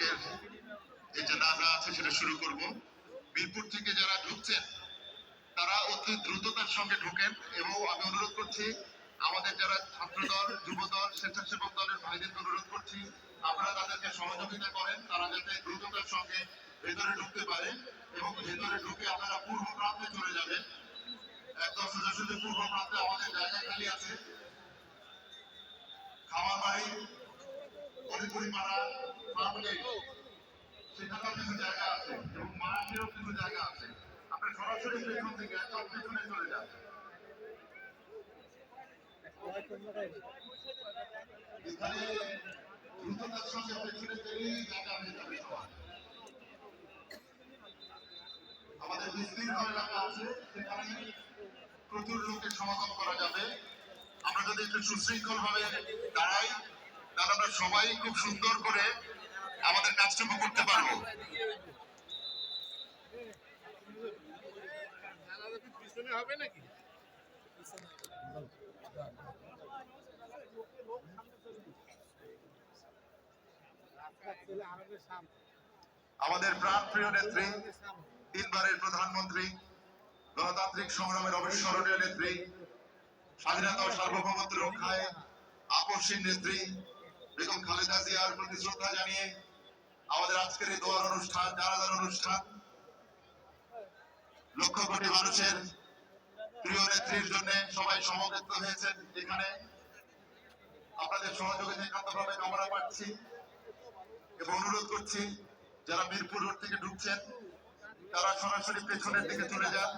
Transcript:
আজকের যে জানাজা আছে সেটা শুরু করব। মিরপুর থেকে যারা ঢুকছেন তারা অতি দ্রুততার সঙ্গে ঢুকেন এবং আমি অনুরোধ করছি আমাদের যারা ছাত্রদল, যুবদল, স্বেচ্ছাসেবক দলের ভাইদেরকে অনুরোধ করছি আপনারা তাদেরকে সহযোগিতা করেন, তারা যাতে দ্রুততার সঙ্গে ভেতরে ঢুকতে পারে এবং ভেতরে ঢুকে আপনারা পূর্ব প্রান্তে চলে যাবেন। একদম সোজাসুজি পূর্ব প্রান্তে আমাদের জায়গা খালি আছে। খামারবাড়ি, হরিপুরিপাড়া, ফার্মগেট, সেখানেও কিছু জায়গা আছে এবং মাঠেও কিছু জায়গা আছে। আপনি সরাসরি পেছন থেকে একদম পেছনে চলে যান। এখানে দ্রুততার সঙ্গে পেছনে গেলেই জায়গা হয়ে যাবে সবার। আমাদের বিস্তীর্ণ এলাকা আছে, সেখানে প্রচুর লোকের সমাগম করা যাবে। আমরা যদি একটু সুশৃঙ্খল ভাবে দাঁড়াই তাহলে আমরা সবাই খুব সুন্দর করে আমাদের কাজটুকু করতে পারবো। হবে নাকি? আমাদের প্রাণপ্রিয় নেত্রী, তিনবারের প্রধানমন্ত্রী, গণতান্ত্রিক সংগ্রামের অবিস্মরণীয় নেত্রী, স্বাধীনতা ও সার্বভৌমত্ব রক্ষায় আপসহীন নেত্রী বেগম খালেদা জিয়ার প্রতি শ্রদ্ধা জানিয়ে আমাদের আজকের এই দোয়ার অনুষ্ঠান, জানাজার অনুষ্ঠান লক্ষ কোটি মানুষের প্রিয় নেত্রীর জন্য সবাই সমবেত হয়েছেন। এখানে আপনাদের সহযোগিতা একান্তভাবে কামনা পাচ্ছি এবং অনুরোধ করছি যারা মিরপুর রোড থেকে ঢুকছেন তারা সরাসরি পেছনের দিকে চলে যান।